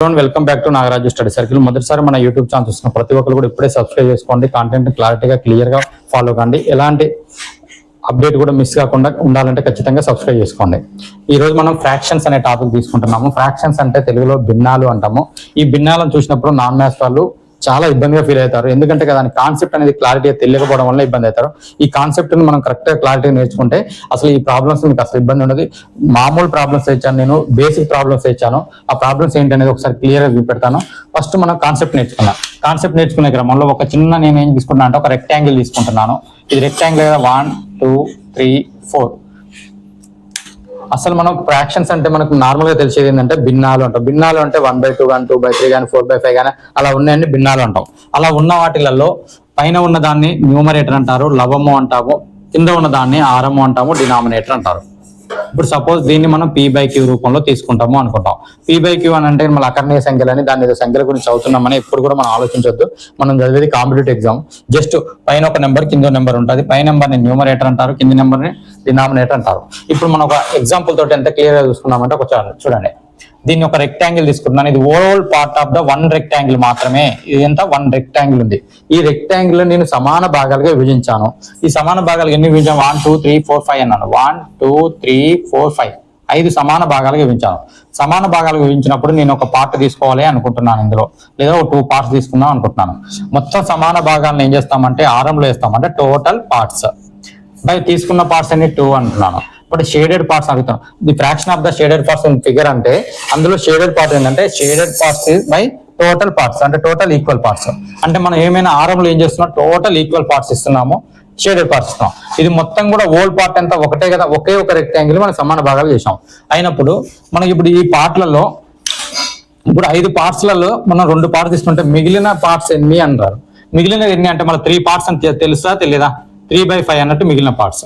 Welcome back to Nagaraju study circle. మొదటిసారి మన YouTube channel చూస్తున్న ప్రతి ఒక్కరు కూడా ఇప్పుడే సబ్స్క్రైబ్ చేసుకోండి. కాంటెంట్ క్లారిటీగా క్లియర్గా ఫాలో కండి. ఎలాంటి అప్డేట్ కూడా మిస్ కాకుండా ఉండాలంటే ఖచ్చితంగా సబ్స్క్రైబ్ చేసుకోండి. ఈ రోజు మనం ఫ్రాక్షన్స్ అనే టాపిక్ తీసుకుంటున్నాము. ఫ్రాక్షన్స్ అంటే తెలుగులో భిన్నాలు అంటాము. ఈ భిన్నాలను చూసినప్పుడు నాన్ మ్యాథ్స్ వాళ్ళు చాలా ఇబ్బందిగా ఫీల్ అవుతారు. ఎందుకంటే దాని కాన్సెప్ట్ అనేది క్లారిటీగా తెలియకపోవడం వల్ల ఇబ్బంది అవుతారు. ఈ కాన్సెప్ట్ ని మనం కరెక్ట్ గా క్లారిటీగా నేర్చుకుంటే అసలు ఈ ప్రాబ్లమ్స్ మీకు అసలు ఇబ్బంది ఉండదు. మామూలు ప్రాబ్లమ్స్ ఇచ్చాను, నేను బేసిక్ ప్రాబ్లమ్స్ ఇచ్చాను. ఆ ప్రాబ్లమ్స్ ఏంటనేది ఒకసారి క్లియర్ గా చూపెడతాను. ఫస్ట్ మనం కాన్సెప్ట్ నేర్చుకున్నాం. కాన్సెప్ట్ నేర్చుకునే క్రమంలో ఒక చిన్న నేను ఏం తీసుకుంటున్నా అంటే ఒక రెక్టాంగిల్ తీసుకుంటున్నాను. ఇది రెక్టాంగిల్ 1 2 3 4. అసలు మనం ఫ్రాక్షన్స్ అంటే మనకు నార్మల్ గా తెలిసేది ఏంటంటే భిన్నాలు అంటాం. భిన్నాలు అంటే 1/2 కానీ 2/3 కానీ 4/5 కానీ అలా ఉన్నాయని భిన్నాలు అంటాం. అలా ఉన్న వాటిలలో పైన ఉన్న దాన్ని న్యూమరేటర్ అంటారు, లవము అంటాము, కింద ఉన్న దాన్ని ఆరము అంటాము, డినామినేటర్ అంటారు. ఇప్పుడు సపోజ్ దీన్ని మనం p/q రూపంలో తీసుకుంటాము అనుకుంటాం. p/q అని అంటే మన అకర్ణీయ సంఖ్యలని దాని ఏదో సంఖ్యల గురించి చదువుతున్నామని ఎప్పుడు కూడా మనం ఆలోచించొద్దు. మనం చదివేది కాంపిటేటివ్ ఎగ్జామ్. జస్ట్ పైన ఒక నెంబర్ కింద నెంబర్ ఉంటుంది. పై నెంబర్ని న్యూమరేటర్ అంటారు, కింది నెంబర్ని డినామినేటర్ అంటారు. ఇప్పుడు మనం ఒక ఎగ్జాంపుల్ తోటి ఎంత క్లియర్ గా చూసుకున్నామంటే ఒక చూడండి. దీన్ని ఒక రెక్టాంగిల్ తీసుకుంటున్నాను. ఇది overall part of the one rectangle మాత్రమే. ఇది ఎంత వన్ రెక్టాంగిల్ ఉంది. ఈ రెక్టాంగిల్ నేను సమాన భాగాలుగా విభజించాను. ఈ సమాన భాగాలు ఎన్ని విభజించాను? 1 2 3 4 5 అన్నాను. 1 2 3 4 5 5 సమాన భాగాలుగా విభజించాను. సమాన భాగాలుగా విభజించినప్పుడు నేను ఒక పార్ట్ తీసుకోవాలి అనుకుంటున్నాను. ఇందులో లేదా ఒక 2 పార్ట్స్ తీసుకుందాం అనుకుంటున్నాను. మొత్తం సమాన భాగాలను ఏం చేస్తామంటే ఆరంలో వేస్తామంటే టోటల్ పార్ట్స్ బై తీసుకున్న పార్ట్స్ అన్ని 2 అంటున్నాను. ఇప్పుడు షేడెడ్ పార్ట్స్ అడుగుతాం. The fraction of the shaded parts figure అంటే అందులో షేడెడ్ పార్ట్ ఏంటంటే shaded parts by total parts అంటే టోటల్ ఈక్వల్ పార్ట్స్. అంటే మనం ఏమైనా ఆరంలో ఏం చేస్తున్నాం? టోటల్ ఈక్వల్ పార్ట్స్ ఇస్తున్నాము, షేడెడ్ పార్ట్స్ ఇస్తున్నాం. ఇది మొత్తం కూడా హోల్ పార్ట్ అంతా ఒకటే కదా, ఒకే ఒక రెక్టాంగిల్ మనం సమాన భాగాలు చేసాం. అయినప్పుడు మనకి ఇప్పుడు ఈ పార్ట్లలో ఇప్పుడు 5 పార్ట్స్లలో మనం 2 పార్ట్స్ తీసుకుంటే మిగిలిన పార్ట్స్ ఎన్ని అంటారు. మిగిలిన ఎన్ని అంటే మన 3 పార్ట్స్ అని తెలుసా తెలియదా? 3/5 అన్నట్టు మిగిలిన పార్ట్స్.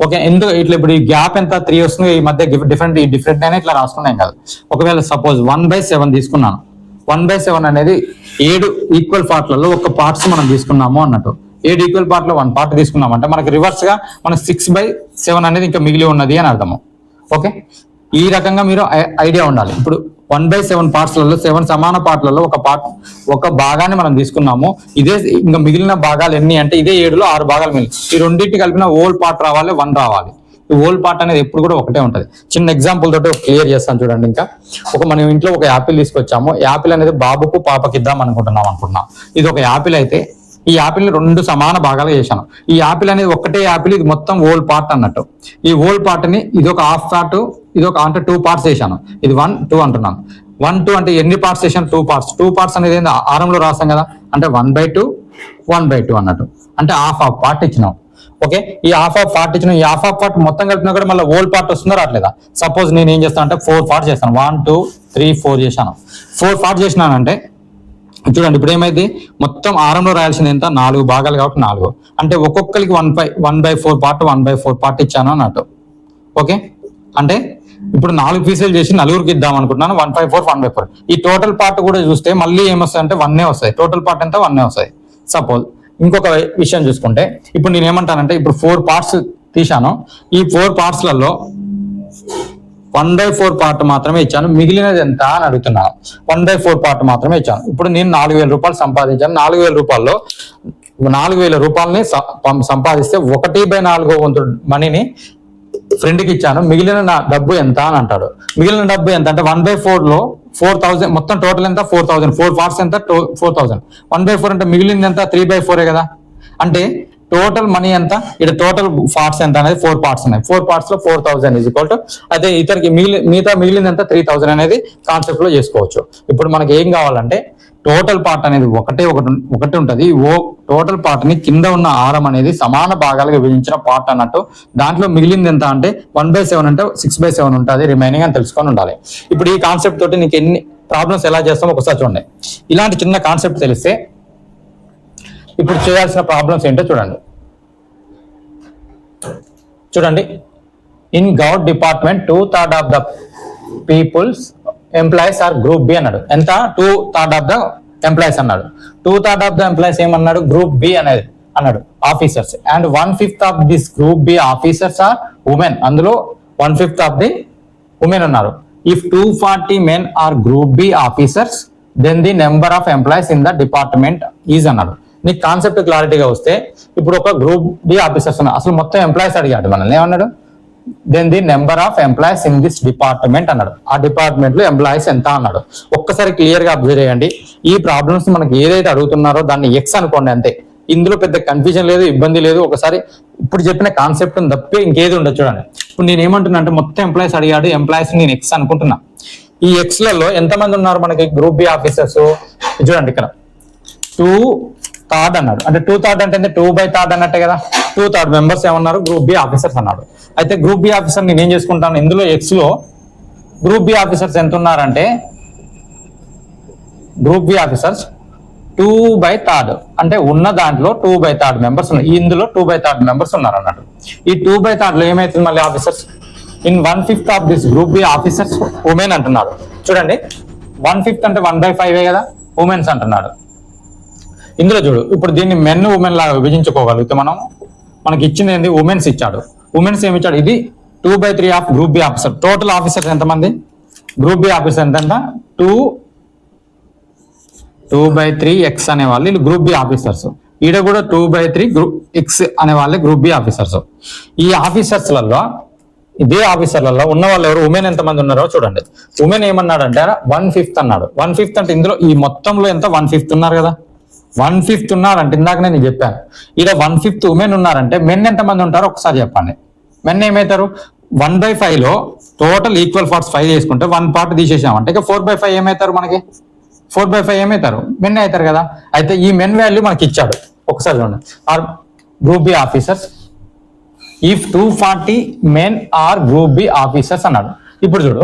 ఓకే, ఎందుకు ఇట్లా ఇప్పుడు ఈ గ్యాప్ ఎంత 3 వస్తుంది, ఈ మధ్య డిఫరెంట్ అయినా ఇట్లా రాసుకున్నాం కదా. ఒకవేళ సపోజ్ 1/7 తీసుకున్నాను. 1/7 అనేది 7 ఈక్వల్ పార్ట్లలో ఒక పార్ట్స్ మనం తీసుకున్నాము అన్నట్టు. 7 ఈక్వల్ పార్ట్ లో 1 పార్ట్ తీసుకున్నాం అంటే మనకి రివర్స్ గా మనకి 6/7 అనేది ఇంకా మిగిలి ఉన్నది అని అర్థము. ఓకే, ఈ రకంగా మీరు ఐడియా ఉండాలి. ఇప్పుడు 1/7 పార్ట్స్లలో 7 సమాన పార్ట్లలో ఒక భాగాన్ని మనం తీసుకున్నాము. ఇదే ఇంకా మిగిలిన భాగాలు ఎన్ని అంటే ఇదే 7లో 6 భాగాలు మిగిలి ఈ రెండింటిని కలిపిన హోల్ పార్ట్ రావాలి, 1 రావాలి. ఈ హోల్ పార్ట్ అనేది ఎప్పుడు కూడా ఒకటే ఉంటుంది. చిన్న ఎగ్జాంపుల్ తోటి క్లియర్ చేస్తాను చూడండి. ఇంకా మనం ఇంట్లో ఒక యాపిల్ తీసుకొచ్చాము. యాపిల్ అనేది బాబుకు పాపకి ఇద్దాం అనుకుంటున్నాం. ఇది ఒక యాపిల్ అయితే ఈ యాపిల్ ని 2 సమాన భాగాలుగా చేశాను. ఈ యాపిల్ అనేది ఒకటే యాపిల్, ఇది మొత్తం హోల్ పార్ట్ అన్నట్టు. ఈ హోల్ పార్ట్ ని ఇది ఒక హాఫ్ పార్ట్, ఇది ఒక అంటే 2 పార్ట్స్ చేశాను. ఇది 1 2 అంటున్నాను. 1 2 అంటే ఎన్ని పార్ట్స్ చేశాను? 2 పార్ట్స్. 2 పార్ట్స్ అనేది ఆరంలో రాస్తాం కదా, అంటే 1/2 1/2 అన్నట్టు. అంటే హాఫ్ పార్ట్ ఇచ్చినాం. ఓకే, ఈ హాఫ్ పార్ట్ ఇచ్చిన ఈ హాఫ్ పార్ట్ మొత్తం కలిపినా కూడా మళ్ళీ హోల్ పార్ట్ వస్తుందో రావట్లేదా? సపోజ్ నేను ఏం చేస్తాను అంటే 4 పార్ట్స్ చేస్తాను. 1 2 3 4 చేశాను. 4 పార్ట్స్ చేసినానంటే చూడండి ఇప్పుడు ఏమైంది, మొత్తం ఆరంలో రాయాల్సింది ఎంత? 4 భాగాలు కాబట్టి 4. అంటే ఒక్కొక్కరికి 1/4 పార్ట్ 1/4 పార్ట్ ఇచ్చాను అన్నట్టు. ఓకే, అంటే ఇప్పుడు 4 పీసులు చేసి నలుగురికి ఇద్దాం అనుకుంటున్నాను. 1/4 1/4. ఈ టోటల్ పార్ట్ కూడా చూస్తే మళ్ళీ ఏమొస్తాయి అంటే 1 వస్తాయి. టోటల్ పార్ట్ ఎంత 1 వస్తాయి. సపోజ్ ఇంకొక విషయం చూసుకుంటే ఇప్పుడు నేను ఏమంటానంటే ఇప్పుడు 4 పార్ట్స్ తీశాను. ఈ 4 పార్ట్స్లలో 1/4 పార్ట్ మాత్రమే ఇచ్చాను. మిగిలినది ఎంత అని అడుగుతున్నాను. 1/4 పార్ట్ మాత్రమే ఇచ్చాను. ఇప్పుడు నేను 4,000 రూపాయలు సంపాదించాను. 4,000 రూపాయల్లో 4,000 రూపాయలని సంపాదిస్తే 1/4 వంతు మనీని ఫ్రెండ్కి ఇచ్చాను. మిగిలిన నా డబ్బు ఎంత అని అంటాడు. మిగిలిన డబ్బు ఎంత అంటే 1/4లో 4,000 మొత్తం టోటల్ ఎంత 4,000. 4 పార్ట్స్ ఎంత 4,000. 1/4 అంటే మిగిలింది ఎంత 3/4 కదా. అంటే టోటల్ మనీ ఎంత, ఇక్కడ టోటల్ పార్ట్స్ ఎంత అనేది 4 పార్ట్స్ ఉన్నాయి. 4 పార్ట్స్ లో 4,000 ఈజ్ ఈక్వల్ టు అదే ఇతరికి మిగిలింది ఎంత 3,000 అనేది కాన్సెప్ట్ లో చేసుకోవచ్చు. ఇప్పుడు మనకి ఏం కావాలంటే టోటల్ పార్ట్ అనేది ఒకటి ఉంటుంది. టోటల్ పార్ట్ ని కింద ఉన్న ఆరం అనేది సమాన భాగాలుగా విభజించిన పార్ట్ అన్నట్టు. దాంట్లో మిగిలింది ఎంత అంటే 1/7 అంటే 6/7 ఉంటుంది రిమైనింగ్ అని తెలుసుకొని ఉండాలి. ఇప్పుడు ఈ కాన్సెప్ట్ తోటి నీకు ఎన్ని ప్రాబ్లమ్స్ ఎలా చేస్తామో ఒకసారి చూడండి. ఇలాంటి చిన్న కాన్సెప్ట్ తెలిస్తే ఇప్పుడు చేయాల్సిన ప్రాబ్లమ్స్ ఏంటో చూడండి. In government department 2/3 of the peoples employees are group B అన్నాడు. ఎంత 2/3 ఆఫ్ ద ఎంప్లాయీస్ అన్నాడు. 2/3 ఆఫ్ ద ఎంప్లాయీస్ ఏమన్నాడు? గ్రూప్ బి అనేది అన్నాడు officers. And 1/5 of this group B officers are women. అందులో 1/5 ఆఫ్ ది ఉమెన్ ఉన్నారు. If 240 men are group B officers, then the number of employees in the department is అన్నాడు. నీకు concept క్లారిటీగా వస్తే ఇప్పుడు ఒక గ్రూప్ డి ఆఫీసర్స్ ఉన్నారు, అసలు మొత్తం ఎంప్లాయీస్ అడిగాడు మనల్ని, ఏమన్నాడు? Then the number of employees in this department అన్నాడు. ఆ డిపార్ట్మెంట్ లో ఎంప్లాయీస్ ఎంత అన్నాడు. ఒక్కసారి క్లియర్ గా అబ్జర్వ్ చేయండి. ఈ ప్రాబ్లమ్స్ మనకి ఏదైతే అడుగుతున్నారో దాన్ని ఎక్స్ అనుకోండి అంతే. ఇందులో పెద్ద కన్ఫ్యూజన్ లేదు, ఇబ్బంది లేదు. ఒకసారి ఇప్పుడు చెప్పిన కాన్సెప్ట్ తప్పే ఇంకేది ఉండదు. చూడండి, ఇప్పుడు నేను ఏమంటున్నా అంటే మొత్తం ఎంప్లాయీస్ అడిగాడు, ఎంప్లాయీస్ నేను ఎక్స్ అనుకుంటున్నా. ఈ ఎక్స్ లలో ఎంతమంది ఉన్నారు మనకి గ్రూప్ బి ఆఫీసర్స్? చూడండి ఇక్కడ 2/3 అన్నాడు. అంటే 2/3 అంటే 2/3 అన్నట్టే కదా. 2/3 మెంబర్స్ ఏమన్నారు? గ్రూప్ బి ఆఫీసర్స్ అన్నాడు. అయితే గ్రూప్ బి ఆఫీసర్ నేను ఏం చేసుకుంటాను, ఇందులో ఎక్స్ లో గ్రూప్ బి ఆఫీసర్స్ ఎంత ఉన్నారంటే గ్రూప్ బి ఆఫీసర్స్ 2/3 అంటే ఉన్న దాంట్లో 2/3 మెంబర్స్ ఉన్నాయి. ఇందులో 2/3 మెంబర్స్ ఉన్నారు అన్నట్టు. ఈ 2/3 లో ఏమైతుంది మళ్ళీ officers? In 1/5 of this group B officers women అంటున్నాడు. చూడండి 1/5 అంటే 1/5 కదా ఉమెన్స్ అంటున్నాడు. ఇందులో చూడు, ఇప్పుడు దీన్ని మెన్ ఉమెన్ లాగా విభజించుకోగలిగితే మనకి ఇచ్చింది ఏంది? ఉమెన్స్ ఇచ్చాడు. ఉమెన్స్ ఏమి ఇచ్చాడు? ఇది 2/3 of group B officer. Total officers ఎంతమంది? గ్రూప్ బి ఆఫీసర్ ఎంత? 2/3 ఎక్స్ అనే వాళ్ళు వీళ్ళు గ్రూప్ బి ఆఫీసర్స్. ఈడ కూడా 2/3 గ్రూప్ ఎక్స్ అనే వాళ్ళే గ్రూప్ బి ఆఫీసర్స్. ఈ ఆఫీసర్స్లలో ఇదే ఆఫీసర్లలో ఉన్న వాళ్ళు ఎవరు? ఉమెన్ ఎంతమంది ఉన్నారో చూడండి. ఉమెన్ ఏమన్నాడంటే 1/5 అన్నాడు. 1/5 అంటే ఇందులో ఈ మొత్తంలో ఎంత? 1/5 ఉన్నారు కదా. 1/5 ఉన్నారంటే ఇందాక నేను చెప్పాను. ఈడ 1/5 ఉమెన్ ఉన్నారంటే మెన్ ఎంతమంది ఉంటారో ఒకసారి చెప్పండి. మెన్ ఏమవుతారు? 1/5 లో టోటల్ ఈక్వల్ పార్ట్స్ 5 చేసుకుంటే 1 పార్ట్ తీసేసామంటే ఇక 4/5 ఏమవుతారు? మనకి 4/5 ఏమవుతారు? మెన్ అవుతారు కదా. అయితే ఈ మెన్ వాల్యూ మనకి ఇచ్చాడు. ఒకసారి చూడండి. Are group B officers if 240 men are group B officers అన్నాడు. ఇప్పుడు చూడు,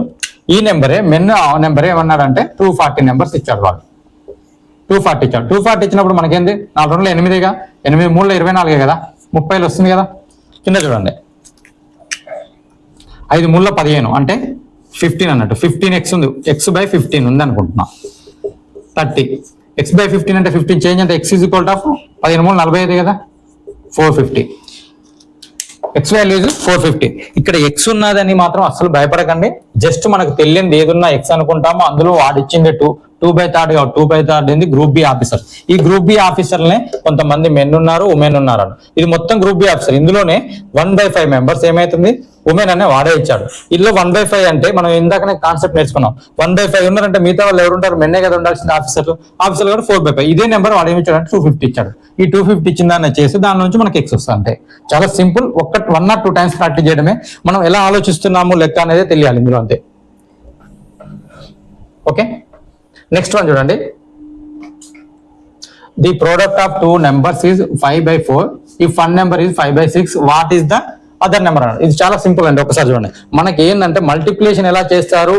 ఈ నెంబరే మెన్ నెంబర్ ఏమన్నాడంటే 240 నెంబర్స్ ఇచ్చాడు వాడు. 240 ఇచ్చాడు. 240 ఇచ్చినప్పుడు మనకేంది? 4 2 8గా, 8 3 24 కదా, 30 వస్తుంది కదా. కింద చూడండి 5 3 15 అంటే 15 అన్నట్టు. 15x ఉంది, x/15 ఉంది అనుకుంటున్నా. 30 x/15 అంటే 15 చేంజ్ అంటే x ఈజ్ ఈక్వల్ టు 15 3 45 కదా, 450. X value 450. ఇక్కడ ఎక్స్ ఉన్నదని మాత్రం అసలు భయపడకండి. జస్ట్ మనకు తెలియనిది ఏదున్నా ఎక్స్ అనుకుంటామో అందులో వాడిచ్చింది 2/3 కాబట్టి 2/3 ఏంది? Group B officer. ఈ గ్రూప్ బి ఆఫీసర్లనే కొంతమంది మెన్ ఉన్నారు, ఉమెన్ ఉన్నారు. ఇది మొత్తం గ్రూప్ బి ఆఫీసర్. ఇందులోనే 1/5 మెంబర్స్ ఏమైతుంది? ఉమెన్ అనే వాడే ఇచ్చాడు. ఇందులో 1/5 అంటే మనం ఇందాకనే కాన్సెప్ట్ నేర్చుకున్నాం. 1/5 ఉన్నారంటే మిగతా వాళ్ళు ఎవరు ఉంటారు? మెన్నే కదా ఉండాల్సింది ఆఫీసర్లు. ఆఫీసర్లు కూడా 4/5. ఇదే నెంబర్ వాడు ఏమి ఇచ్చాడు? 250 ఇచ్చాడు. ఈ 250 ఇచ్చిన దాన్ని చేసి దాని నుంచి మనకి ఎక్స్ వస్తుంది. అంటే చాలా సింపుల్. 1 or 2 టైమ్స్ ప్రాక్టీస్ చేయడమే. మనం ఎలా ఆలోచిస్తున్నాము లెక్క అనేది తెలియాలి ఇందులో, అంతే. ఓకే, నెక్స్ట్ వన్ చూడండి. The product of 2 numbers is 5/4. If 1 number is 5/6, what is the other number అన్నాడు. ఇది చాలా సింపుల్ అండి. ఒకసారి చూడండి, మనకి ఏంటంటే మల్టిప్లికేషన్ ఎలా చేస్తారు,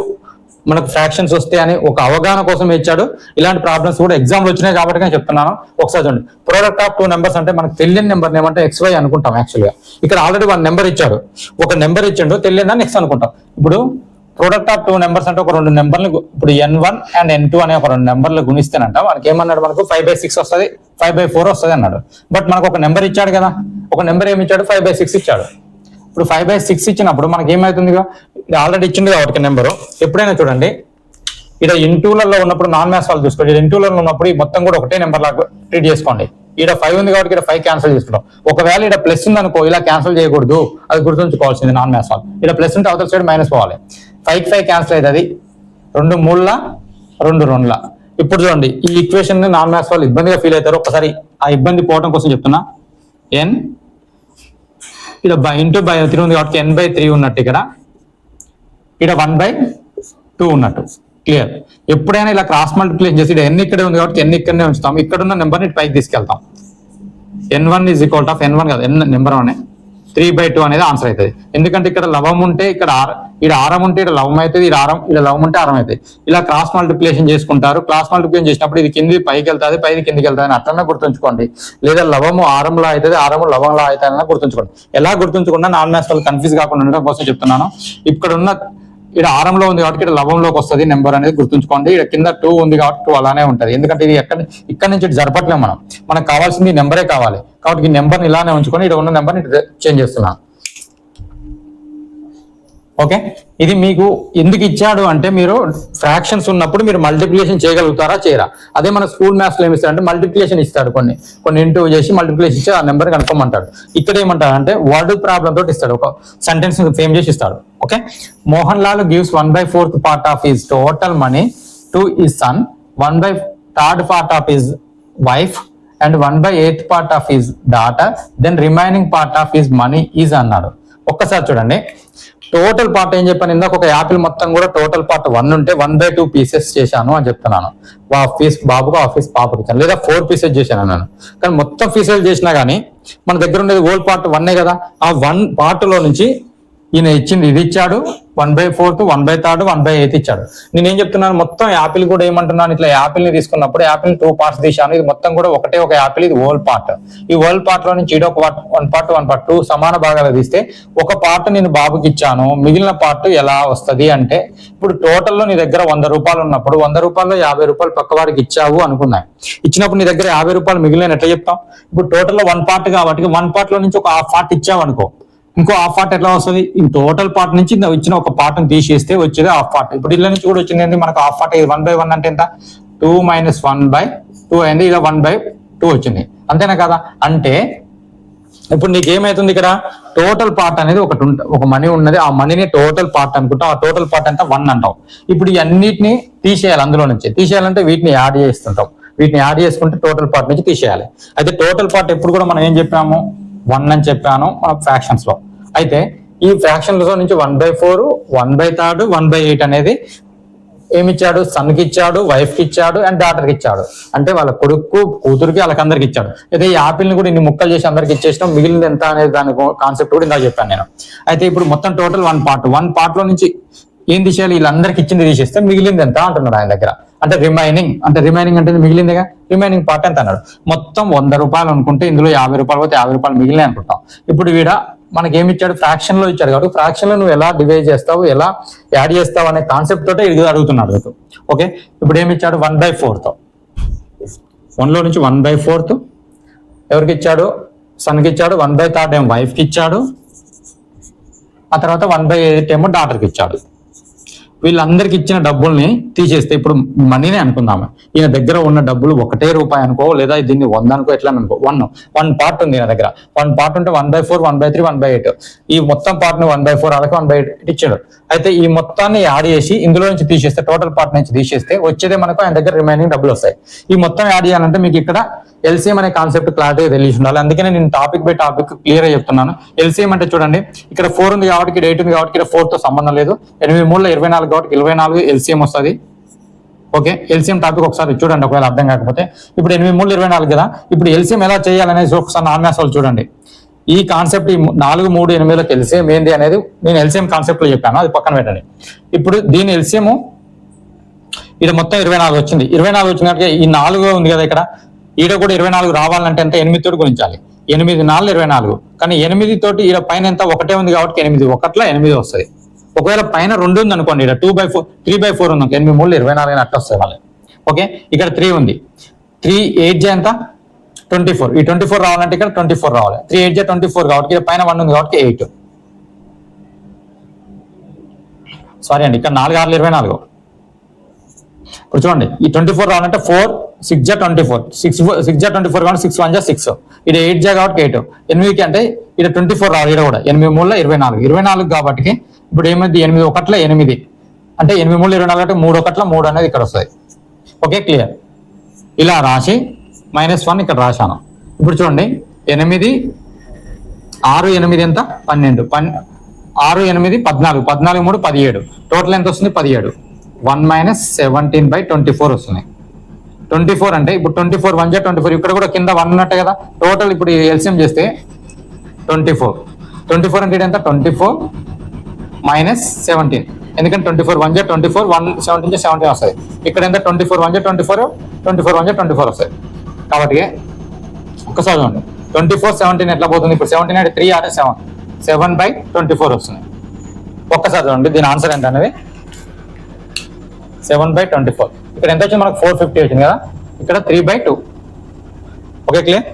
మనకు ఫ్రాక్షన్స్ వస్తే అని ఒక అవగాహన కోసం ఇచ్చాడు. ఇలాంటి ప్రాబ్లమ్స్ కూడా ఎగ్జామ్లు వచ్చినాయి కాబట్టి నేను చెప్తున్నాను. ఒకసారి చూడండి, ప్రోడక్ట్ ఆఫ్ 2 numbers అంటే మనకు తెలియని నెంబర్ ఏమంటే XY అనుకుంటాం. యాక్చువల్గా ఇక్కడ ఆల్రెడీ 1 నెంబర్ ఇచ్చాడు, ఒక నెంబర్ ఇచ్చాడు, తెలియదని నెక్స్ట్ అనుకుంటాం. ఇప్పుడు ప్రోడక్ట్ ఆఫ్ 2 numbers అంటే ఒక 2 నెంబర్లు, ఇప్పుడు N1 and N2 అనే ఒక 2 నెంబర్లు గుణిస్తేనంట మనకి ఏమన్నాడు? మనకు 5/6 వస్తుంది, 5/4 వస్తుంది అన్నాడు. బట్ మనకు ఒక నెంబర్ ఇచ్చాడు కదా, ఒక నెంబర్ ఏమి ఇచ్చాడు? 5/6 ఇచ్చాడు. ఇప్పుడు 5/6 ఇచ్చినప్పుడు మనకి ఏమవుతుంది? ఇది ఆల్రెడీ ఇచ్చింది కాబట్టి నెంబరు. ఎప్పుడైనా చూడండి, ఇక్కడ ఇంటూలలో ఉన్నప్పుడు నాన్ మ్యాథ్స్ వాళ్ళు చూసుకోండి. ఇంటూలలో ఉన్నప్పుడు ఈ మొత్తం కూడా ఒకటే నెంబర్ లాగా ట్రీట్ చేసుకోండి. ఇక్కడ 5 ఉంది కాబట్టి ఇక్కడ 5 క్యాన్సిల్ చేసుకుంటాం. ఒకవేళ ఇక్కడ ప్లస్ ఉంది అనుకో, ఇలా క్యాన్సిల్ చేయకూడదు, అది గుర్తుంచుకోవాల్సింది నాన్ మ్యాథ్స్ వాళ్ళు. ఇక్కడ ప్లస్ ఉంటే అవతల సైడ్ మైనస్ పోవాలి. 5 5 క్యాన్సిల్ అవుతుంది, 2 3 2 2. ఇప్పుడు చూడండి, ఈ ఈక్వేషన్ నాన్ మ్యాథ్స్ వాళ్ళు ఇబ్బందిగా ఫీల్ అవుతారు. ఒకసారి ఆ ఇబ్బంది పోవడం కోసం చెప్తున్నా. n ఇక్కడ ఇంటూ బై 3 ఉంది కాబట్టి n/3 ఉన్నట్టు, ఇక్కడ 1/2 ఉన్నట్టు. క్లియర్? ఎప్పుడైనా ఇలా క్రాస్ మల్టిప్లికేషన్ చేసి n ఇక్కడే ఉంది కాబట్టి n ఇక్కడనే ఉంచుతాం, ఇక్కడ ఉన్న నెంబర్ని పైకి తీసుకెళ్తాం. n1 is equal to n1 కాదు, n నెంబర్ 1 3/2 అనేది ఆన్సర్ అవుతుంది. ఎందుకంటే ఇక్కడ లవం ఉంటే ఇక్కడ ఆరం ఉంటే ఇక్కడ లవం అవుతుంది, ఇక్కడ లవం ఉంటే ఆరం అవుతుంది. ఇలా క్రాస్ మల్టిప్లికేషన్ చేసుకుంటారు. క్రాస్ మల్టిప్లికేషన్ చేసినప్పుడు ఇది కింది పైకి వెళ్తుంది, పైకి కిందికి వెళ్తుంది అని అట్లనే గుర్తుంచుకోండి. లేదా లవము ఆరంలో అవుతుంది, ఆరము లవంలో అవుతుంది అని గుర్తుంచుకోండి. ఎలా గుర్తుంచుకున్నా నాన్ మ్యాథ్స్ వాళ్ళు కన్ఫ్యూజ్ కాకుండా ఉండడం కోసం చెప్తున్నాను. ఇక్కడ ఉన్న ఇక్కడ ఆరంలో ఉంది కాబట్టి ఇక్కడ లవంలోకి వస్తుంది నెంబర్ అనేది గుర్తుంచుకోండి. ఇక్కడ కింద 2 ఉంది కాబట్టి 2 అలానే ఉంటుంది. ఎందుకంటే ఇది ఇక్కడ నుంచి జరపట్లేము, మనకు కావాల్సింది నెంబరే కావాలి కాబట్టి ఈ నెంబర్ని ఇలానే ఉంచుకొని ఇక్కడ ఉన్న నెంబర్ని చేంజ్ చేస్తున్నాను. ఓకే, ఇది మీకు ఎందుకు ఇచ్చాడు అంటే మీరు ఫ్రాక్షన్స్ ఉన్నప్పుడు మీరు మల్టిప్లికేషన్ చేయగలుగుతారా చేయరా. అదే మన స్కూల్ మ్యాథ్స్ లో ఏమి ఇస్తారంటే మల్టిప్లికేషన్ ఇస్తాడు, కొన్ని ఇంటూ చేసి మల్టిప్లికేషన్ ఇచ్చి ఆ నెంబర్ కనుక్కోమంటాడు. ఇక్కడ ఏమంటారు అంటే వర్డ్ ప్రాబ్లం తోటి ఇస్తాడు, ఒక సెంటెన్స్ ఫ్రేమ్ చేసి ఇస్తాడు. Okay, Mohan Lal gives 1/4 part of his total money to his son, 1/3 part of his wife and 1/8 part of his daughter, then remaining part of his money is అన్నాడు. ఒక్కసారి చూడండి, టోటల్ పార్ట్ ఏం చెప్పాను ఇందాక, ఒక యాపిల్ మొత్తం కూడా టోటల్ పార్ట్ 1 ఉంటే 1/2 పీసెస్ చేశాను అని చెప్తున్నాను. హాఫ్ పీస్ బాబుకు, హాఫ్ పీస్ పాపకి ఇచ్చాను, లేదా 4 pieces చేశాను అన్నాను. కానీ మొత్తం పీసెస్ చేసినా కానీ మన దగ్గర ఉండేది హోల్ పార్ట్ 1 కదా. ఆ 1 part లో నుంచి ఈయన ఇచ్చింది ఇది ఇచ్చాడు, 1/4, 1/3, 1/8 ఇచ్చాడు. నేనేం చెప్తున్నాను, మొత్తం యాపిల్ కూడా ఏమంటున్నాను, ఇట్లా యాపిల్ ని తీసుకున్నప్పుడు యాపిల్ 2 parts తీశాను, ఇది మొత్తం కూడా ఒకటే ఒక యాపిల్, ఇది హోల్ పార్ట్. ఈ హోల్ పార్ట్ లో నుంచి ఒక 1 part 1 part 2 సమాన భాగాలు తీస్తే ఒక పార్ట్ నేను బాబుకి ఇచ్చాను, మిగిలిన పార్ట్ ఎలా వస్తది అంటే, ఇప్పుడు టోటల్ లో నీ దగ్గర 100 రూపాయలు ఉన్నప్పుడు 100 రూపాయల్లో 50 రూపాయలు పక్క వాడికి ఇచ్చావు అనుకున్నాయి. ఇచ్చినప్పుడు నీ దగ్గర 50 రూపాయలు మిగిలిన ఎట్లా చెప్తాం. ఇప్పుడు టోటల్ లో 1 part కాబట్టి 1 part లో నుంచి ఒక హాఫ్ పార్ట్ ఇచ్చావు అనుకో, ఇంకో హాఫ్ పార్ట్ ఎట్లా వస్తుంది, ఈ టోటల్ పార్ట్ నుంచి ఇచ్చిన ఒక పార్ట్ ని తీసేస్తే వచ్చేది హాఫ్ పార్ట్. ఇప్పుడు ఇళ్ళ నుంచి కూడా వచ్చింది మనకు హాఫ్ పార్ట్, 1/1 అంటే ఎంత, 2 - 1/2 అయింది, ఇలా 1/2 వచ్చింది, అంతేనా కదా. అంటే ఇప్పుడు నీకు ఏమైతుంది, ఇక్కడ టోటల్ పార్ట్ అనేది ఒక మనీ ఉన్నది, ఆ మనీని టోటల్ పార్ట్ అనుకుంటాం, ఆ టోటల్ పార్ట్ అంతా 1 అంటాం. ఇప్పుడు ఈ అన్నిటిని తీసేయాలి, అందులో నుంచి తీసేయాలంటే వీటిని యాడ్ చేస్తుంటాం, వీటిని యాడ్ చేసుకుంటే టోటల్ పార్ట్ నుంచి తీసేయాలి. అయితే టోటల్ పార్ట్ ఎప్పుడు కూడా మనం ఏం చెప్పాము, 1 అని చెప్పాను మన ఫ్రాక్షన్స్ లో. అయితే ఈ ఫ్రాక్షన్స్ లో నుంచి 1/4, 1/3, 1/8 అనేది ఏమిచ్చాడు, సన్ కి ఇచ్చాడు, వైఫ్ కి ఇచ్చాడు అండ్ డాటర్ కి ఇచ్చాడు. అంటే వాళ్ళ కొడుకు కూతురికి వాళ్ళకి అందరికి ఇచ్చాడు. అయితే ఈ యాపిల్ ని కూడా ఇన్ని ముక్కలు చేసి అందరికి ఇచ్చేసినాం, మిగిలింది ఎంత అనేది దాని కాన్సెప్ట్ కూడా ఇందాక చెప్పాను నేను. అయితే ఇప్పుడు మొత్తం టోటల్ 1 part లో నుంచి ఏం తీసేయాలి, వీళ్ళందరికి ఇచ్చింది తీసేస్తే మిగిలింది ఎంత అంటున్నాడు ఆయన దగ్గర. అంటే రిమైనింగ్ అంటే మిగిలిందిగా, రిమైనింగ్ పార్ట్ ఎంత అన్నాడు. మొత్తం 100 రూపాయలు అనుకుంటే ఇందులో 50 రూపాయలు పోతే 50 రూపాయలు మిగిలినాయి అనుకుంటాం. ఇప్పుడు వీడ మనకి ఏమి ఇచ్చాడు, ఫ్రాక్షన్ లో ఇచ్చాడు కాబట్టి ఫ్రాక్షన్ లో నువ్వు ఎలా డివైడ్ చేస్తావు, ఎలా యాడ్ చేస్తావు అనే కాన్సెప్ట్ తోటే ఇది అడుగుతున్నాడు. ఓకే, ఇప్పుడు ఏమి ఇచ్చాడు, 1/4 1 లో నుంచి 1/4 ఎవరికి ఇచ్చాడు, సన్ కి ఇచ్చాడు, 1/3 ఏమో వైఫ్ కి ఇచ్చాడు, ఆ తర్వాత 1/8 ఏమో డాటర్ కి ఇచ్చాడు. వీళ్ళందరికి ఇచ్చిన డబ్బుల్ని తీసేస్తే ఇప్పుడు మనీనే అనుకుందాము, ఈయన దగ్గర ఉన్న డబ్బులు 1 రూపాయి అనుకో, లేదా దీన్ని 100 అనుకో, ఎట్లా అనుకో, 1 part ఉంది ఈయన దగ్గర. 1 part ఉంటే 1/4, 1/3, 1/8 ఈ మొత్తం పార్ట్ ని 1/4 అలాగే 1/8 ఇచ్చాడు. అయితే ఈ మొత్తాన్ని యాడ్ చేసి ఇందులో నుంచి తీసేస్తే, టోటల్ పార్ట్ నుంచి తీసేస్తే వచ్చేదే మనకు ఆయన దగ్గర రిమైనింగ్ డబ్బులు వస్తాయి. ఈ మొత్తం యాడ్ చేయాలంటే మీకు ఇక్కడ ఎల్సిఎం అనే కాన్సెప్ట్ క్లారిటీ తెలిసి ఉండాలి. అందుకనే నేను టాపిక్ బై టాపిక్ క్లియర్ గా చెప్తున్నాను. ఎల్సిఎం అంటే చూడండి, ఇక్కడ 4 ఉంది కాబట్టి, ఇక్కడ 8 ఉంది కాబట్టి, ఇక్కడ 4 తో సంబంధం లేదు. 8 3 24 కాబట్టి 24 ఎల్సిఎం వస్తుంది. ఓకే, ఎల్సిఎం టాపిక్ ఒకసారి చూడండి ఒకవేళ అర్థం కాకపోతే. ఇప్పుడు 8 3 24 కదా, ఇప్పుడు ఎల్సిఎం ఎలా చేయాలనేది ఒకసారి నాన్ వాళ్ళు చూడండి. ఈ కాన్సెప్ట్ 4 3 8 ఎల్సిఎం ఏంది అనేది నేను ఎల్సిఎం కాన్సెప్ట్ లో చెప్పాను, అది పక్కన పెట్టండి. ఇప్పుడు దీని ఎల్సిఎం ఇక్కడ మొత్తం 24 వచ్చింది. 24 వచ్చినట్టుగా ఈ 4 ఉంది కదా ఇక్కడ, ఈడ కూడా 24 రావాలంటే ఎంత, 8 తోటి గుణించాలి. 8 4 24, కానీ 8 తోటి ఈడ పైన ఎంత, 1 ఉంది కాబట్టి 8 1 8 వస్తుంది. ఒకవేళ పైన 2 ఉంది అనుకోండి, ఇక్కడ 2/4 3/4 ఉంది, 8 3 24 అని అట్లా వస్తుంది మళ్ళీ. ఓకే, ఇక్కడ 3 ఉంది, 3 8 ఎంత 24, ఈ 24 రావాలంటే ఇక్కడ 24 రావాలి. 3 8 24 కాబట్టి ఇక్కడ పైన 1 ఉంది కాబట్టి 8. సారీ అండి, ఇక్కడ 4 6 24. ఇప్పుడు చూడండి, ఈ 24 రావాలంటే 4 6 24, 6 24 కాబట్టి 6 1 6, ఇది 8 కాబట్టి 8. 8కి అంటే ఇక్కడ 24 రావాలి, ఇక్కడ కూడా 8 3 24 కాబట్టి ఇప్పుడు ఏమైంది, 8 1 8 అంటే 8 3 24 అంటే 3 1 3 అనేది ఇక్కడ వస్తుంది. Okay, clear. ఇలా రాసి -1 ఇక్కడ రాశాను. ఇప్పుడు చూడండి, 8 6 8 ఎంత 12, 6 8 14, 14 3 17, టోటల్ ఎంత వస్తుంది 17. 1 - 17/24 వస్తుంది. 24 అంటే ఇప్పుడు 24 1 24, ఇక్కడ కూడా కింద 1 ఉన్నట్టే కదా. టోటల్ ఇప్పుడు ఎల్సిఎం చేస్తే 24 అంటే ఎంత 24 - 17, ఎందుకంటే 24 1 24, 1 17 17 వస్తుంది. ఇక్కడ ఎంత 24 1 24, 24 1 24 వస్తుంది. కాబట్టి ఒక్కసారి చూడండి, 24 17 ఎట్లా పోతుంది, ఇప్పుడు 17 అంటే 3 అంటే 7/24 వస్తుంది. ఒక్కసారి చూడండి దీని ఆన్సర్ ఎంత అనేది, 7/24. ఇక్కడ ఎంత వచ్చింది మనకు 450 వచ్చింది కదా, ఇక్కడ 3/2. Okay, clear.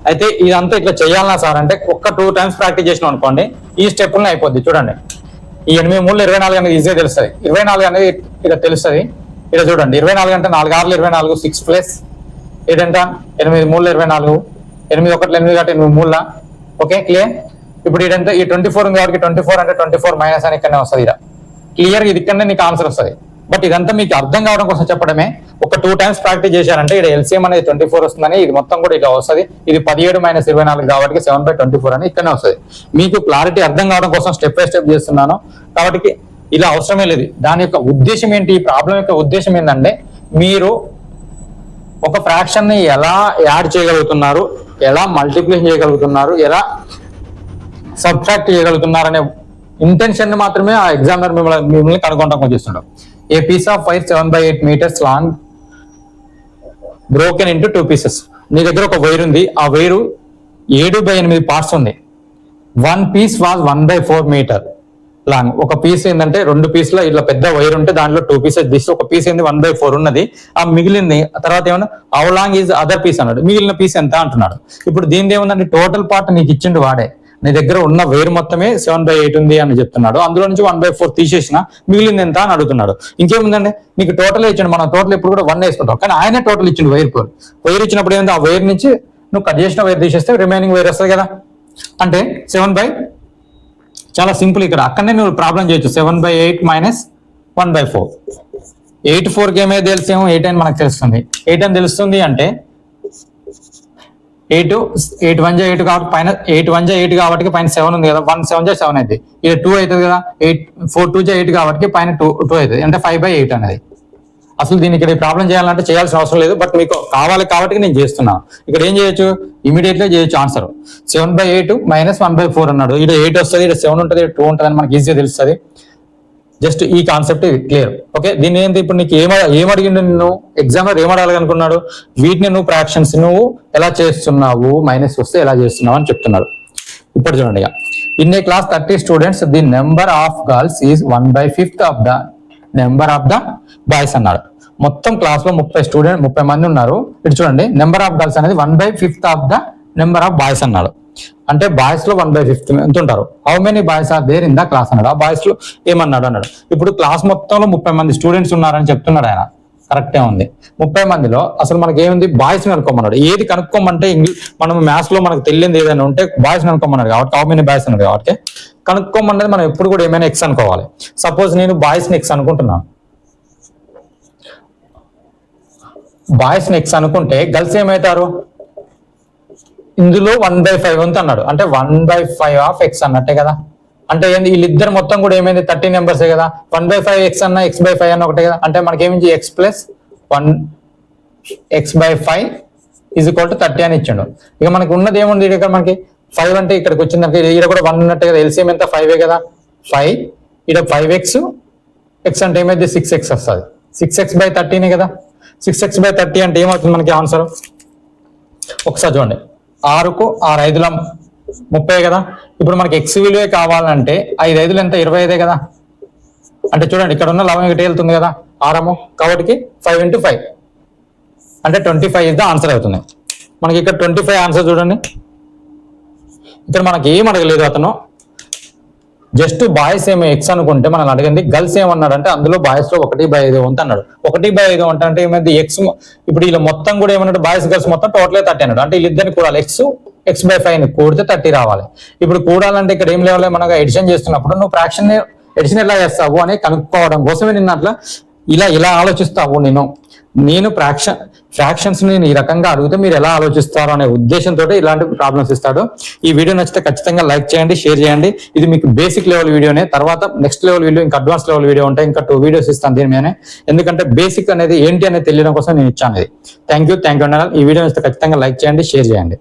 అయితే ఇదంతా ఇట్లా చేయాలన్నా సార్ అంటే ఒక్క 2 times ప్రాక్టీస్ చేసినాం అనుకోండి, ఈ స్టెప్లో అయిపోద్ది. చూడండి, ఈ 8 3 24 అనేది ఈజీగా తెలుస్తుంది. 24 అనేది ఇక్కడ తెలుస్తుంది. ఇక్కడ చూడండి 24 అంటే 4 6 24, 6 ప్లస్ 8 ఎంత 8 3 24, 8 1 8 కాబట్టి 8 3. Okay clear. ఇప్పుడు ఇదంతా ఈ 24 ఉంది కాబట్టి 24 అంటే 24 మైనస్ అని ఇక్కడనే వస్తుంది. ఇక్కడ క్లియర్ ఇది ఇక్కడనే నీకు ఆన్సర్ వస్తుంది. బట్ ఇదంతా మీకు అర్థం కావడం కోసం చెప్పడమే. ఒక 2 టైమ్స్ ప్రాక్టీస్ చేశారంటే ఇక్కడ ఎల్సిఎం అనేది 24 వస్తుందని ఇది మొత్తం కూడా ఇలా వస్తుంది. ఇది 17 - 24 కాబట్టి 7/24 అని ఇక్కడనే వస్తుంది. మీకు క్లారిటీ అర్థం కావడం కోసం స్టెప్ బై స్టెప్ చేస్తున్నాను కాబట్టి ఇలా అవసరమే లేదు. దాని యొక్క ఉద్దేశం ఏంటి, ఈ ప్రాబ్లం యొక్క ఉద్దేశం ఏంటంటే మీరు ఒక ఫ్రాక్షన్ ని ఎలా యాడ్ చేయగలుగుతున్నారు, ఎలా మల్టిప్లై చేయగలుగుతున్నారు, ఎలా సబ్ట్రాక్ట్ చేయగలుగుతున్నారు అనే ఇంటెన్షన్ ని మాత్రమే ఆ ఎగ్జామినర్ మిమ్మల్ని కనుగొనడం చేస్తుంటాం. A piece of wire 7/8 metres long broken into 2 pieces. నీ దగ్గర ఒక వైర్ ఉంది, ఆ వైరు 7/8 పార్ట్స్ ఉంది. 1 పీస్ వాజ్ 1/4 మీటర్ లాంగ్. ఒక పీస్ ఏంటంటే 2 పీసులో ఇట్లా పెద్ద వైర్ ఉంటే దాంట్లో 2 పీసెస్ తీసి ఒక పీస్ ఏంది 1/4 ఉన్నది. ఆ మిగిలింది తర్వాత ఏమన్నా how long is other piece అన్నాడు. మిగిలిన పీస్ ఎంత అంటున్నాడు. ఇప్పుడు దీని ఏముందంటే టోటల్ పార్ట్ నీకు ఇచ్చిండు వాడే. నీ దగ్గర ఉన్న వైర్ మొత్తమే 7/8 ఉంది అని చెప్తున్నాడు. అందులో నుంచి 1/4 తీసేసిన మిగిలింది ఎంత అని అడుగుతున్నాడు. ఇంకేముందండి నీకు టోటల్ ఇచ్చిండు. మనం టోటల్ ఎప్పుడు కూడా 1 వేసుకుంటాం, కానీ ఆయనే టోటల్ ఇచ్చిండు వైర్ ఇచ్చినప్పుడు ఏంటంటే ఆ వైర్ నుంచి నువ్వు కట్ చేసిన వైర్ తీసేస్తే రిమైనింగ్ వైర్ వస్తుంది కదా. అంటే 7 చాలా సింపుల్. ఇక్కడ అక్కడనే నువ్వు ప్రాబ్లం చేయొచ్చు. 7/8 మైనస్ 1/4. 8 4కి ఏమైతే తెలిసేమో 8 అని మనకు తెలుస్తుంది. 8 అని తెలుస్తుంది అంటే 8 1 8 కాబట్టి పైన 8 1 8 కాబట్టి పైన 7 ఉంది కదా. 1 7 7 అయితే ఇది 2 అవుతుంది కదా. 8 4 2 8 కాబట్టి పైన 2 అవుతుంది అంటే 5/8 అనేది. అసలు దీనికి ఇక్కడ ప్రాబ్లం చేయాలంటే చేయాల్సిన అవసరం లేదు, బట్ మీకు కావాలి కాబట్టి నేను చేస్తున్నాను. ఇక్కడ ఏం చేయొచ్చు, ఇమీడియట్లీ చేయొచ్చు ఆన్సర్. 7/8 మైనస్ 1/4 అన్నాడు. ఇక్కడ 8 వస్తుంది, ఇక్కడ 7 ఉంటుంది, 2 ఉంటుంది అని మనకి ఈజీగా తెలుస్తుంది. జస్ట్ ఈ కాన్సెప్ట్ క్లియర్. ఓకే దీన్ని ఏంటి ఇప్పుడు నీకు ఏమడిగిండు, నిన్ను ఎగ్జామ్లో ఏమడగాలనుకున్నాడు, వీటిని నువ్వు ఫ్రాక్షన్స్ నువ్వు ఎలా చేస్తున్నావు, మైనస్ వస్తే ఎలా చేస్తున్నావు అని చెప్తున్నాడు. ఇప్పుడు చూడండి, in a class 30 students the number of girls is 1/5 of the number of the boys అన్నాడు. మొత్తం క్లాస్ లో 30 మంది ఉన్నారు. ఇటు చూడండి నెంబర్ ఆఫ్ గర్ల్స్ అనేది 1/5 of the number of boys అన్నాడు. అంటే బాయ్స్ లో 1/5 ఎంత ఉంటారు. How many boys are there in the class అన్నాడు. ఆ బాయ్స్ లో ఏమన్నాడు అన్నాడు. ఇప్పుడు క్లాస్ మొత్తంలో 30 మంది స్టూడెంట్స్ ఉన్నారని చెప్తున్నాడు ఆయన. కరెక్టే ఉంది. 30 మందిలో అసలు మనకి ఏముంది, బాయ్స్ కనుక్కోమన్నాడు. ఏది కనుక్కోమంటే మనం మ్యాథ్స్ లో మనకు తెలియదు ఏదైనా ఉంటే బాయ్స్ కనుక్కోమన్నాడు కాబట్టి హౌ మెనీ బాయ్స్ అన్నాడు కాబట్టి కనుక్కోమన్నది మనం ఎప్పుడు కూడా ఏమైనా ఎక్స్ అనుకోవాలి. సపోజ్ నేను బాయ్స్ ని ఎక్స్ అనుకుంటున్నాను, బాయ్స్ ని ఎక్స్ అనుకుంటే గర్ల్స్ ఏమవుతారు, ఇందులో 1/5 వంతు అన్నాడు. అంటే 1/5 ఆఫ్ ఎక్స్ అన్నట్టే కదా. అంటే ఏంది వీళ్ళిద్దరు మొత్తం కూడా ఏమైంది 30 నెంబర్సే కదా. 1/5 ఎక్స్ అన్న x/5 అన్న ఒకటే కదా. అంటే మనకి ఏమించి x plus 1 x/5 is equal to 30 అని ఇచ్చాడు. ఇక మనకి ఉన్నది ఏముంది ఇక్కడ మనకి 5 అంటే ఇక్కడికి వచ్చింది ఇక్కడ కూడా 1 ఉన్నట్టే కదా. ఎల్సిఎం ఎంత 5 కదా. 5 ఇక్కడ 5x x అంటే ఏమైంది 6x వస్తుంది. 6x/30 కదా. 6x/30 అంటే ఏమవుతుంది మనకి ఆన్సర్ ఒకసారి చూడండి. 6కు 6 5ల 30 కదా. ఇప్పుడు మనకి ఎక్స్ విలువే కావాలంటే 5 5లు ఎంత 25 కదా. అంటే చూడండి ఇక్కడ ఉన్న 11 ఒకటి వెళ్తుంది కదా ఆరము కాబట్టి 5 × 5 అంటే 25 ఇస్ ద ఆన్సర్ అవుతుంది మనకి. ఇక్కడ 25 ఆన్సర్ చూడండి. ఇక్కడ మనకి ఏం అడగలేదు అతను, జస్ట్ బాయ్స్ ఏమో ఎక్స్ అనుకుంటే మనం అడగండి. గర్ల్స్ ఏమన్నాడు అంటే అందులో బాయ్స్ లో 1/5 వంతు అన్నాడు. 1/5 వంతు అంటే ఏమైంది ఎక్స్. ఇప్పుడు వీళ్ళు మొత్తం కూడా ఏమన్నాడు బాయ్స్ గర్ల్స్ మొత్తం టోటల్ 30 అన్నాడు. అంటే వీళ్ళిద్దరిని కూడాలి x/5 కూడితే 30 రావాలి. ఇప్పుడు కూడాలంటే ఇక్కడ ఏం లేవాలి, మనకు ఎడిషన్ చేస్తున్నప్పుడు నువ్వు ఫ్రాక్షన్ ఎడిషన్ ఎలా చేస్తావు అని కనుక్కోవడం కోసమే నిన్న అట్లా ఇలా ఆలోచిస్తావు. నేను ఫ్రాక్షన్స్ నేను ఈ రకంగా అడిగితే మీరు ఎలా ఆలోచిస్తారు అనే ఉద్దేశంతో ఇలాంటి ప్రాబ్లమ్స్ ఇస్తాడు. ఈ వీడియో నచ్చితే ఖచ్చితంగా లైక్ చేయండి, షేర్ చేయండి. ఇది మీకు బేసిక్ లెవెల్ వీడియోనే. తర్వాత నెక్స్ట్ లెవెల్ వీడియో ఇంకా అడ్వాన్స్ లెవెల్ వీడియో ఉంటాయి. ఇంకా 2 వీడియోస్ ఇస్తాను దీని మీదనే, ఎందుకంటే బేసిక్ అనేది ఏంటి అనేది తెలియడం కోసం నేను ఇచ్చాను. ఇది థ్యాంక్ యూ అన్నారు. ఈ వీడియో నచ్చితే ఖచ్చితంగా లైక్ చేయండి, షేర్ చేయండి.